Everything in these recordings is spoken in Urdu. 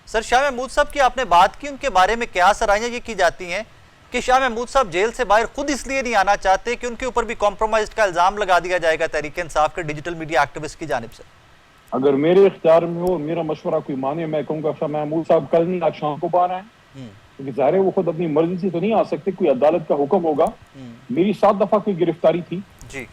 سر شاہ محمود صاحب کی آپ نے بات کی، ان کے بارے میں کیا سرائیاں یہ کی جاتی ہیں کہ شاہ محمود صاحب جیل سے باہر خود اس لیے نہیں آنا چاہتے کہ ان کے اوپر بھی کمپرومائز کا الزام لگا دیا جائے گا تحریک انصاف کے ڈیجیٹل میڈیا ایکٹیوسٹ کی جانب سے؟ اگر میرے اختیار میں ہو، میرا مشورہ کوئی مانے، میں کہوں گا شاہ محمود صاحب کل نہیں آج شام کو باہر آئیں، کیونکہ ظاہر ہے وہ خود اپنی مرضی سے تو نہیں آ سکتے، کوئی عدالت کا حکم ہوگا۔ میری 7 دفعہ کی گرفتاری تھی، جی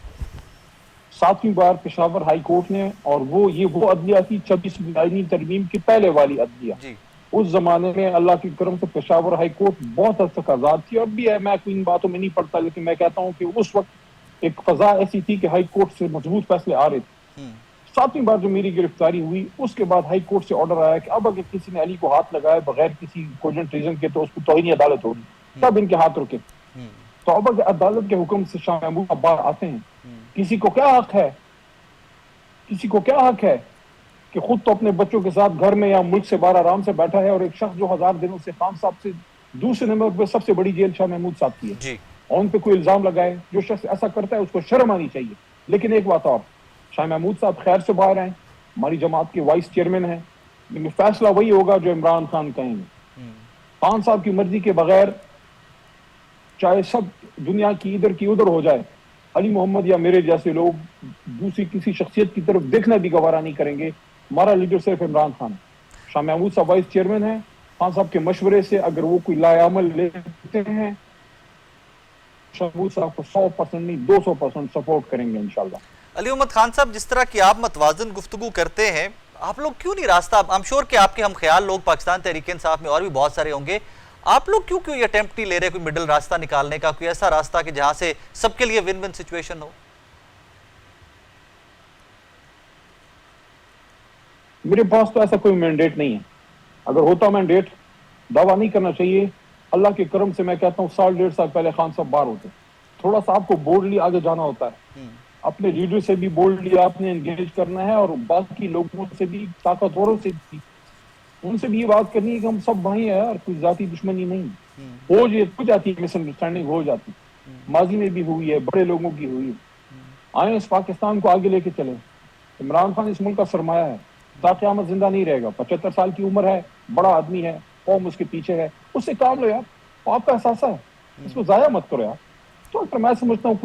7ویں بار پشاور ہائی کورٹ نے، اور وہ عدلیہ تھی 26 آئینی ترمیم کی پہلے والی عدلیہ۔ جی اس زمانے میں اللہ کی کرم سے پشاور ہائی کورٹ بہت حد تک آزاد تھی، اور بھی ہے، میں کوئی ان باتوں میں نہیں پڑتا، لیکن میں کہتا ہوں کہ اس وقت ایک فضا ایسی تھی کہ ہائی کورٹ سے مضبوط فیصلے آ رہے تھے۔ 7ویں بار جو میری گرفتاری ہوئی، اس کے بعد ہائی کورٹ سے آرڈر آیا کہ اب اگر کسی نے علی کو ہاتھ لگایا بغیر کسی کوجنٹ ریزن کے تو اس کو توہین عدالت ہوگی، تب ان کے ہاتھ رکے۔ تو اب اگر عدالت کے حکم سے شاہ محمود باہر آتے ہیں، کسی کو کیا حق ہے کہ خود تو اپنے بچوں کے ساتھ گھر میں یا ملک سے باہر آرام سے بیٹھا ہے، اور ایک شخص جو 1000 دنوں سے خان صاحب سے دوسرے نمبر پہ سب سے بڑی جیل شاہ محمود صاحب کی ہے، جی اور ان پہ کوئی الزام لگائے؟ جو شخص ایسا کرتا ہے اس کو شرم آنی چاہیے۔ لیکن ایک بات اور، شاہ محمود صاحب خیر سے باہر آئیں، ہماری جماعت کے وائس چیئرمین ہیں، لیکن فیصلہ وہی ہوگا جو عمران خان کہیں گے۔ خان صاحب کی مرضی کے بغیر چاہے سب دنیا کی ادھر کی ادھر ہو جائے، علی محمد یا میرے جیسے لوگ دوسری کسی شخصیت کی طرف دیکھنا بھی گوارا نہیں کریں گے۔ ہمارا لیڈر صرف عمران خان ہے۔ شاہ محمود صاحب وائس چیئرمین ہیں، خان صاحب کے مشورے سے اگر وہ کوئی لائے عمل لیتے ہیں، شاہ محمود صاحب کو 100% نہیں 200% سپورٹ کریں گے انشاءاللہ۔ علی محمد خان صاحب، جس طرح کی آپ متوازن گفتگو کرتے ہیں، آپ لوگ کیوں نہیں راستہ، I'm sure کہ آپ کے ہم خیال لوگ پاکستان تحریک انصاف میں اور بھی بہت سارے ہوں گے، آپ لوگ کیوں یہ اٹیمپٹ نہیں لے رہے کوئی مڈل راستہ نکالنے کا، کوئی ایسا راستہ کہ جہاں سے سب کے لیے ون ون سچویشن ہو؟ میرے پاس تو ایسا کوئی مینڈیٹ نہیں ہے، اگر ہوتا مینڈیٹ دعویٰ نہیں کرنا چاہیے۔ اللہ کے کرم سے میں کہتا ہوں 1.5 سال پہلے خان صاحب باہر ہوتے، تھوڑا سا آپ کو بولڈلی آگے جانا ہوتا ہے، اپنے لیڈر سے بھی بولڈلی آپ نے انگیج کرنا ہے، اور باقی لوگوں سے بھی، طاقتوروں سے بھی، ان سے بھی یہ بات کرنی ہے کہ ہم سب بھائی ہیں یار، کوئی ذاتی دشمنی نہیں ہو جاتی ہے، مس انڈرسٹینڈنگ ہو جاتی، ماضی میں بھی ہوئی ہے، بڑے لوگوں کی ہوئی ہے۔ آئیں اس پاکستان کو آگے لے کے چلیں۔ عمران خان اس ملک کا سرمایہ ہے، تا قیامت زندہ نہیں رہے گا، 75 سال کی عمر ہے، بڑا آدمی ہے، قوم اس کے پیچھے ہے، اس سے کام لو یار، آپ کا احساسہ ہے، اس کو ضائع مت کرو یار۔ تو اگر میں سمجھتا ہوں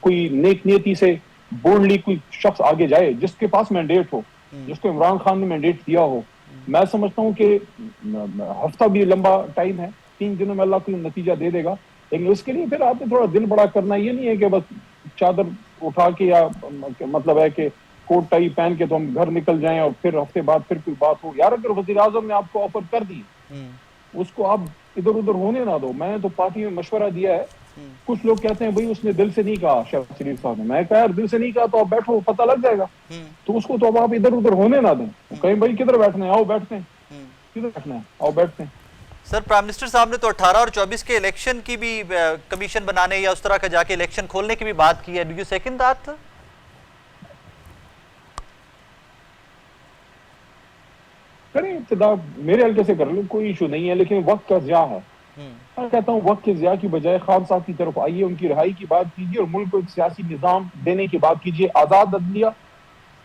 کوئی نیک نیتی سے بولڈلی کوئی شخص آگے جائے جس کے پاس مینڈیٹ ہو، جس کو عمران خان نے مینڈیٹ دیا ہو، میں سمجھتا ہوں کہ ہفتہ بھی لمبا ٹائم ہے، 3 دنوں میں اللہ کوئی نتیجہ دے دے گا، لیکن اس کے لیے پھر آپ نے تھوڑا دل بڑا کرنا، یہ نہیں ہے کہ بس چادر اٹھا کے یا مطلب ہے کہ کوٹ ٹائی پہن کے تو ہم گھر نکل جائیں اور پھر ہفتے بعد پھر کوئی بات ہو۔ یار اگر وزیر اعظم نے آپ کو آفر کر دی، اس کو آپ ادھر ادھر ہونے نہ دو۔ میں نے تو پارٹی میں مشورہ دیا ہے، کچھ لوگ کہتے ہیں بھائی اس نے دل سے نہیں کہا شہباز شریف صاحب نے، میں کہا یار دل سے نہیں کہا تو آپ بیٹھو، پتہ لگ جائے گا، تو اس کو تو اب آپ ادھر ادھر ہونے نہ دیں، کہیں بھائی کدھر بیٹھنا ہے، آؤ بیٹھتے ہیں، کدھر بیٹھنا ہے، آؤ بیٹھتے ہیں۔ سر پرائم منسٹر صاحب نے تو 18 اور 24 کے الیکشن کی بھی کمیشن بنانے یا اس طرح کا جا کے الیکشن کھولنے کی بھی بات کی ہے، ڈو یو سیکنڈ دیٹ؟ کریں ابتدا، میرے حلقے سے کر لیں، کوئی ایشو نہیں ہے، لیکن وقت کا ضیاع ہے۔ میں کہتا ہوں وقت کے ضیاع کی بجائے خان صاحب کی طرف آئیے، ان کی رہائی کی بات کیجیے، اور ملک کو ایک سیاسی نظام دینے کی بات کیجیے، آزاد عدلیہ،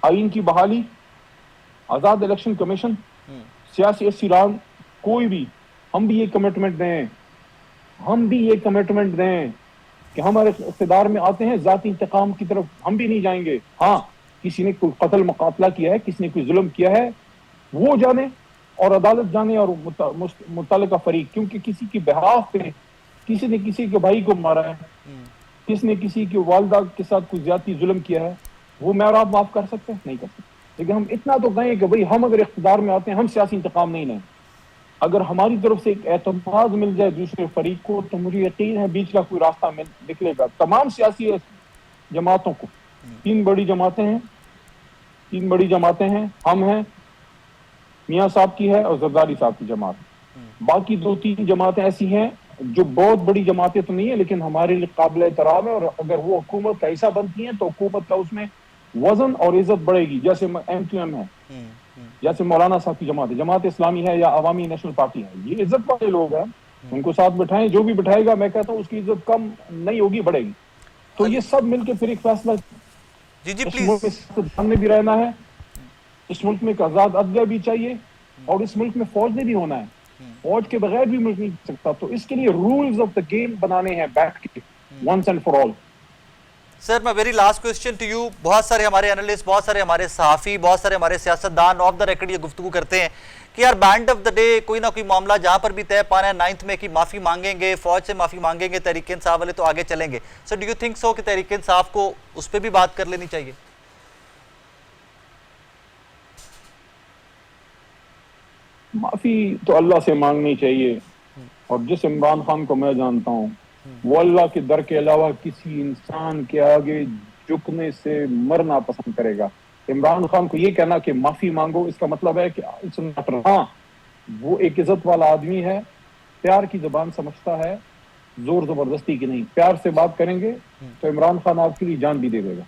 آئین کی بحالی، آزاد الیکشن کمیشن، سیاسی اسیران، کوئی بھی، ہم بھی یہ کمٹمنٹ دیں کہ ہمارے اقتدار میں آتے ہیں، ذاتی انتقام کی طرف ہم بھی نہیں جائیں گے۔ ہاں کسی نے کوئی قتل مقاتلہ کیا ہے، کسی نے کوئی ظلم کیا ہے، وہ جانے اور عدالت جانے، اور متعلقہ فریق، کیونکہ کسی کی بہاف پہ کسی نے کسی کے بھائی کو مارا ہے، کسی نے کسی کی والدہ کے ساتھ کوئی زیادتی ظلم کیا ہے، وہ میں اور آپ معاف کر سکتے ہیں؟ نہیں کر سکتے۔ لیکن ہم اتنا تو کہیں کہ بھئی ہم اگر اقتدار میں آتے ہیں ہم سیاسی انتقام نہیں لیں۔ اگر ہماری طرف سے ایک اعتماد مل جائے دوسرے فریق کو، تو مجھے یقین ہے بیچ کا کوئی راستہ نکلے گا۔ تمام سیاسی جماعتوں کو، 3 بڑی جماعتیں ہیں، ہم ہیں، میاں صاحب کی ہے اور زرداری صاحب کی جماعت، باقی 2-3 جماعتیں ایسی ہیں جو بہت بڑی جماعتیں تو نہیں ہیں لیکن ہمارے لیے قابل احترام ہے، اور اگر وہ حکومت کا حصہ بنتی ہیں تو حکومت کا اس میں وزن اور عزت بڑھے گی، جیسے MQM ہے، جیسے مولانا صاحب کی جماعت ہے، جماعت اسلامی ہے، یا عوامی نیشنل پارٹی ہے، یہ عزت والے لوگ ہیں، ان کو ساتھ بٹھائیں، جو بھی بٹھائے گا میں کہتا ہوں اس کی عزت کم نہیں ہوگی، بڑھے گی۔ تو یہ سب مل کے پھر ایک فیصلہ، جی اس پلیز۔ ملک میں سیاستدان نے بھی رہنا ہے، اس ملک میں ایک آزاد عدلیہ بھی چاہیے، اور اس ملک میں فوج نے بھی ہونا ہے, فوج کے بغیر بھی ملک نہیں چل سکتا. تو اس کے لیے رولز آف دا گیم بنانے ہیں بیٹھ کے once and for all. Sir میں very last question to you, بہت سارے ہمارے انالسٹ, بہت سارے ہمارے صحافی, بہت سارے ہمارے سیاستدان آف دا ریکارڈ یہ گفتگو کرتے ہیں کہ یار بینڈ آف دا ڈے کوئی نہ کوئی معاملہ جہاں پر بھی طے پانا ہے 9th میں کی معافی مانگیں گے, فوج سے معافی مانگیں گے, تحریک انصاف والے تو آگے چلیں گے. So do you think so کہ تحریک انصاف کو اس پہ بھی بات کر لینی چاہیے؟ معافی تو اللہ سے مانگنی چاہیے, اور جس عمران خان کو میں جانتا ہوں وہ اللہ کے در کے علاوہ کسی انسان کے آگے جھکنے سے مرنا پسند کرے گا. عمران خان کو یہ کہنا کہ معافی مانگو, اس کا مطلب ہے کہ ہاں وہ ایک عزت والا آدمی ہے, پیار کی زبان سمجھتا ہے, زور زبردستی کی نہیں. پیار سے بات کریں گے تو عمران خان آپ کے لیے جان بھی دے دے گا.